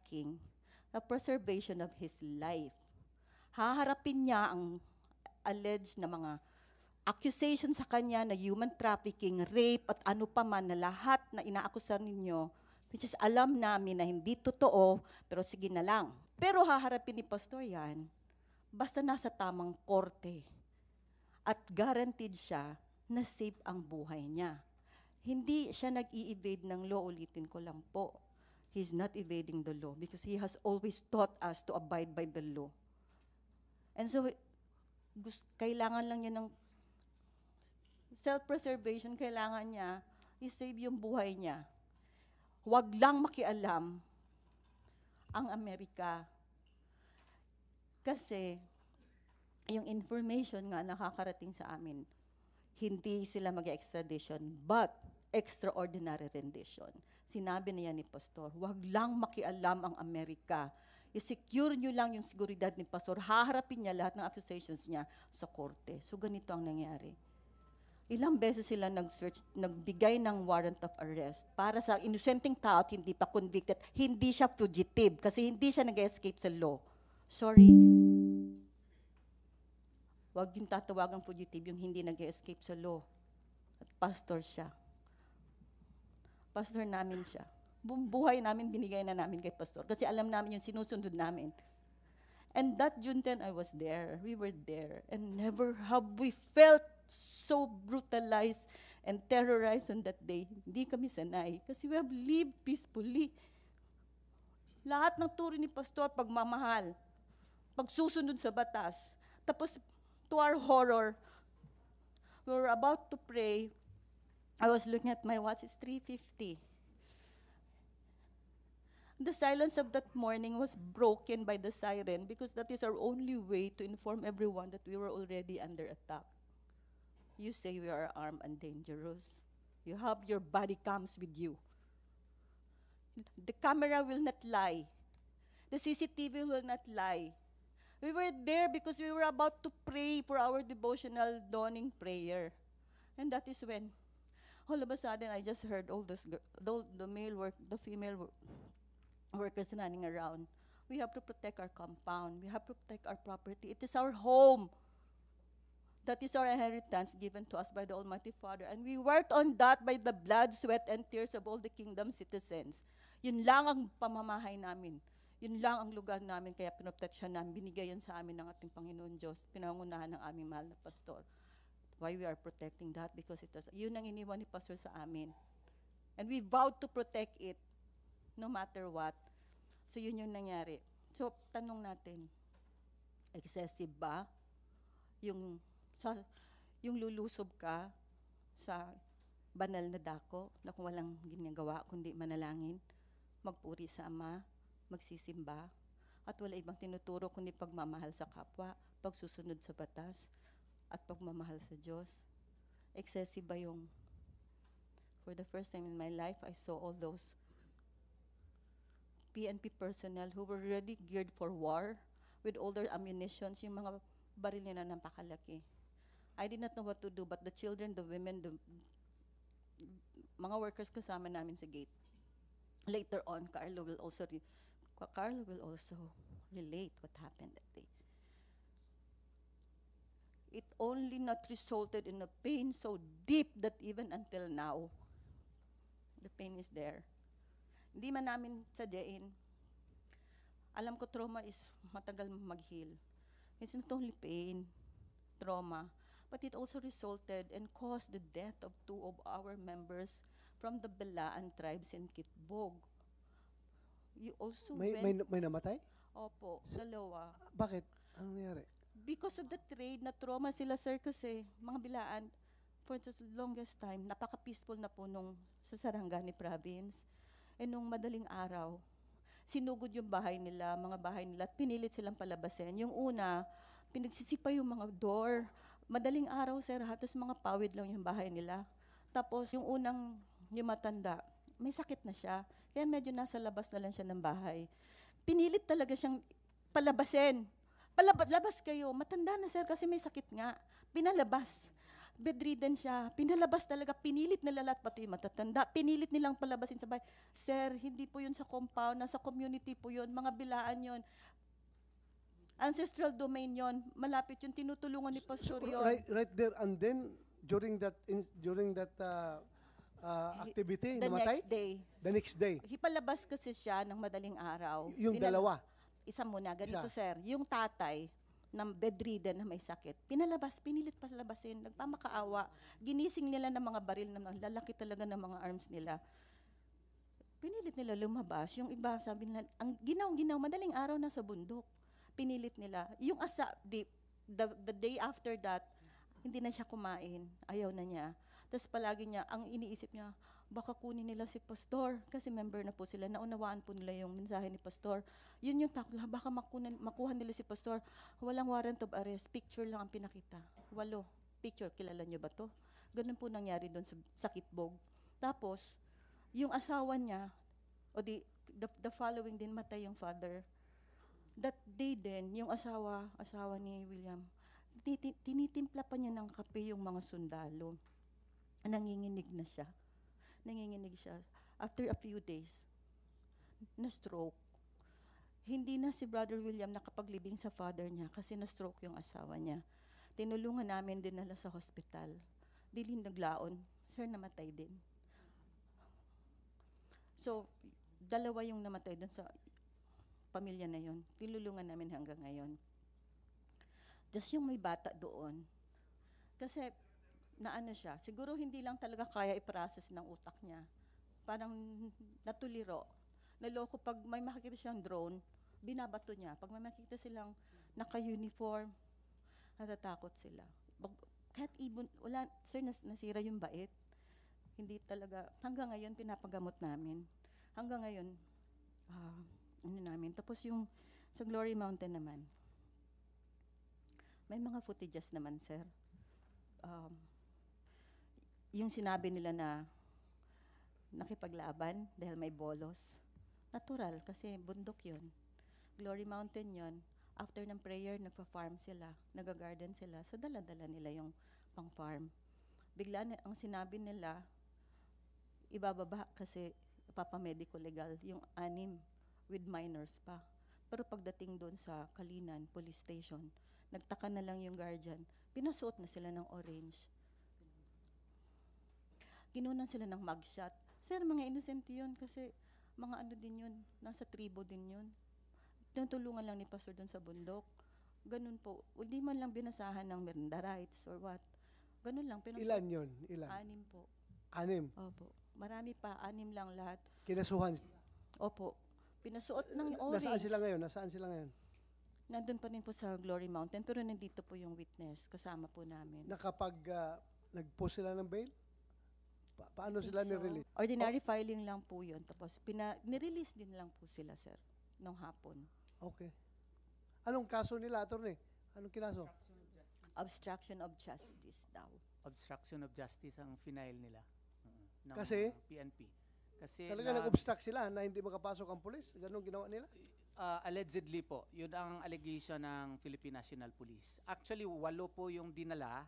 trafficking, the preservation of his life. Haharapin niya ang alleged na mga accusation sa kanya na human trafficking, rape, at ano pa man na lahat na inaakusan ninyo, which is alam namin na hindi totoo, pero sige na lang. Pero haharapin ni Pastor yan, basta nasa tamang korte. At guaranteed siya na safe ang buhay niya. Hindi siya nag-i-evade ng law, ulitin ko lang po. He's not evading the law because he has always taught us to abide by the law. And so, kailangan lang niya ng self-preservation, kailangan niya i-save yung buhay niya. Huwag lang makialam ang Amerika. Kasi, yung information nga nakakarating sa amin, hindi sila mag-extradition, but extraordinary rendition. Sinabi niya ni Pastor, huwag lang makialam ang Amerika. I-secure nyo lang yung seguridad ni Pastor. Haharapin niya lahat ng accusations niya sa korte. So ganito ang nangyari. Ilang beses sila nag-search, nagbigay ng warrant of arrest para sa inosenteng tao at hindi pa convicted. Hindi siya fugitive kasi hindi siya nag-escape sa law. Sorry. Huwag yung tatawagang fugitive yung hindi nag-escape sa law. At pastor siya. Pastor namin siya. Buong buhay namin binigay na namin kay pastor kasi alam namin yung sinusunod namin. And that June 10, I was there. We were there. And never have we felt so brutalized and terrorized on that day. Hindi kami sanay kasi we have lived peacefully. Lahat ng turo ni pastor, pagmamahal, pagsusunod sa batas. Tapos, to our horror, we were about to pray. I was looking at my watch, it's 3:50. The silence of that morning was broken by the siren because that is our only way to inform everyone that we were already under attack. You say we are armed and dangerous. You have your body cams with you. The camera will not lie. The CCTV will not lie. We were there because we were about to pray for our devotional dawning prayer. And that is when, all of a sudden, I just heard all those, the female workers running around. We have to protect our compound. We have to protect our property. It is our home. That is our inheritance given to us by the Almighty Father. And we worked on that by the blood, sweat, and tears of all the kingdom citizens. Yun lang ang pamamahay namin. Yun lang ang lugar namin, kaya pinoproteksyon namin. Binigay yan sa amin ng ating Panginoon Diyos. Pinangunahan ng aming mahal na pastor. Why we are protecting that? Because it was, yun ang iniwan ni pastor sa amin. And we vowed to protect it no matter what. So yun yung nangyari. So tanong natin, excessive ba yung lulusob ka sa banal na dako na kung walang ginagawa kundi manalangin, magpuri sa Ama, magsisimba, at wala ibang tinuturo kundi pagmamahal sa kapwa, pagsusunod sa batas, at pagmamahal sa Diyos. Excessive ba yung, for the first time in my life, I saw all those PNP personnel who were ready geared for war with all their ammunitions, yung mga baril nila napakalaki. I did not know what to do, but the children, the women, the mga workers kasama namin sa gate. Later on, Carlo will also relate what happened that day. It only not resulted in a pain so deep that even until now, the pain is there. Hindi man namin sadyain. Alam ko trauma is matagal mag-heal. It's not only pain, trauma, but it also resulted and caused the death of 2 of our members from the Balaan tribes in Kitbog. You also May namatay? Opo, dalawa. Bakit? Anong nangyari? Because of the trade, na trauma sila, sir, kasi mga Bilaan, for the longest time, napaka-peaceful na po nung sa Sarangani province. E nung madaling araw, sinugod yung bahay nila, mga bahay nila, at pinilit silang palabasin. Yung una, pinagsisipa yung mga door. Madaling araw, sir, halos mga pawid lang yung bahay nila. Tapos yung unang, yung matanda, may sakit na siya. Kaya medyo nasa labas na lang siya ng bahay. Pinilit talaga siyang palabasin. Labas kayo. Matanda na, sir, kasi may sakit nga. Pinalabas. bedridden siya. Pinalabas talaga, pinilit nila lahat, pati yung matatanda, pinilit nilang palabasin sa bahay. Sir, hindi po yun sa compound, nasa community po yun, mga bilaan yun. Ancestral domain yon, malapit yung tinutulungan ni Pastor So, yun. right there and then, during that activity, The namatay? next day, The next day. hipalabas kasi siya ng madaling araw. Yung dalawa. Isa muna, ganito Isa. sir, yung tatay ng bedridden na may sakit, pinalabas, pinilit palabasin, nagpamakaawa, ginising nila ng mga baril ng lalaki talaga ng mga arms nila. Pinilit nila lumabas. Yung iba, sabi nila, ang ginaw, madaling araw na sa bundok. Pinilit nila. Yung the day after that, hindi na siya kumain. Ayaw na niya. Tapos palagi niya, ang iniisip niya, baka kunin nila si Pastor. Kasi member na po sila. Naunawaan po nila yung mensahe ni Pastor. Yun yung takla, baka makuha nila si Pastor. Walang warrant of arrest. Picture lang ang pinakita. 8. Picture, kilala niyo ba to? Ganun po nangyari doon sa Kitbog. Tapos, yung asawa niya, the following din, matay yung father. That day din, yung asawa ni William, tinitimpla pa niya ng kape yung mga sundalo. Nanginginig siya. After a few days, na-stroke. Hindi na si Brother William nakapaglibing sa father niya kasi na-stroke yung asawa niya. Tinulungan namin din nila sa hospital. Dili naglaon. Sir, namatay din. So, 2 yung namatay doon sa pamilya na yun. Tinulungan namin hanggang ngayon. Just yung may bata doon. Kasi, naano siya, siguro hindi lang talaga kaya i-process ng utak niya. Parang natuliro. Naloko pag may makikita siyang drone, binabato niya. Pag may makikita silang naka-uniform, natatakot sila. Kahit wala, sir, nasira yung bait. Hindi talaga, hanggang ngayon, pinapagamot namin. Hanggang ngayon, namin. Tapos yung sa Glory Mountain naman, may mga footages naman, sir. Yung sinabi nila na nakipaglaban dahil may bolos, natural kasi bundok yun. Glory Mountain yun. After ng prayer, nagpa-farm sila, nag-garden sila. So, dala-dala nila yung pang-farm. Bigla ang sinabi nila, ibababa kasi papamedico legal, yung 6 with minors pa. Pero pagdating doon sa Kalinan Police Station, nagtaka na lang yung guardian, pinasuot na sila ng orange. Kinunan sila ng mugshot. Sir, mga innocent yun kasi mga ano din yun, nasa tribo din yun. Tinutulungan lang ni Pastor doon sa bundok. Ganun po. Hindi man lang binasahan ng Miranda rights or what. Ganun lang. Ilan yun? Ilan? 6 po. 6. Opo. Marami pa, 6 lang lahat. Kinasuhan. Opo. Pinasuot ng orange. Nasaan sila ngayon? Nandun pa rin po sa Glory Mountain, pero nandito po yung witness. Kasama po namin. Nag-post sila ng bail? Paano sila nirelease? Ordinary filing lang po yun. Tapos nirelease din lang po sila, sir, nung hapon. Okay. Anong kaso nila, attorney? Anong kinaso? Obstruction of justice daw. Obstruction of justice ang final nila. Ng Kasi? PNP. Kasi Talaga nag-obstruct sila na hindi makapasok ang pulis? Ganun ginawa nila? allegedly po, yun ang allegation ng Philippine National Police. Actually, 8 po yung dinala.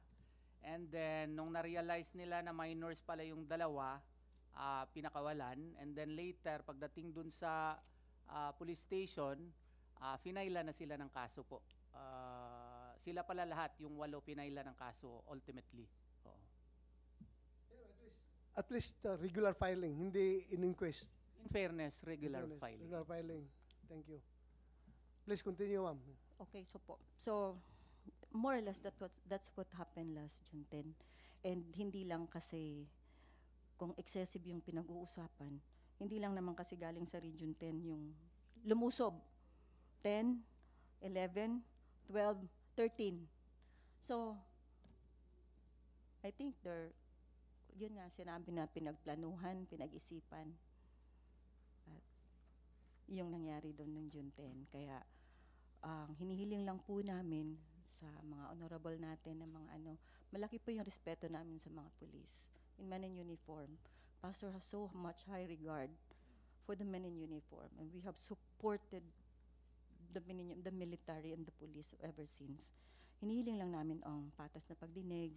And then, nung na-realize nila na minors pala yung 2, pinakawalan. And then later, pagdating dun sa police station, pinaila na sila ng kaso po. Sila pala lahat, yung 8 pinaila ng kaso ultimately. Oo. At least regular filing, hindi in-inquest. In fairness, regular Fairness, filing. Regular filing. Thank you. Please continue, ma'am. Okay, so more or less that's what happened last June 10. And hindi lang kasi kung excessive yung pinag-uusapan, hindi lang naman kasi galing sa Region 10 yung lumusob. 10, 11, 12, 13. So, I think yun nga, sinabi na pinagplanuhan, pinag-isipan. At yung nangyari doon ng June 10. Kaya, hinihiling lang po namin sa mga honorable natin na mga malaki po yung respeto namin sa mga police. In men in uniform. Pastor has so much high regard for the men in uniform. And we have supported the military and the police ever since. Hinihiling lang namin ang patas na pagdinig,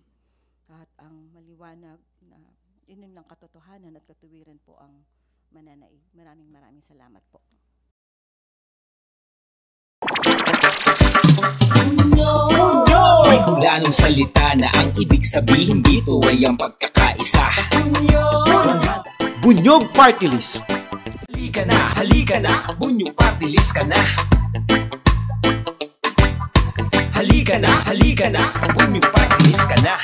At ang maliwanag na yun ng katotohanan at katuwiran po ang mananaig. Maraming salamat po. May hulanong salita na ang ibig sabihin dito ay ang pagkakaisa. Bunyog Party List. Halika na, Bunyog Party List ka na. Halika na, Bunyog Party List ka na.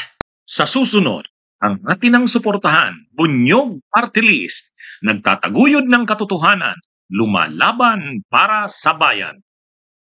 Sa susunod, ang atinang suportahan, Bunyog Party List, nagtataguyod ng katotohanan, lumalaban para sa bayan.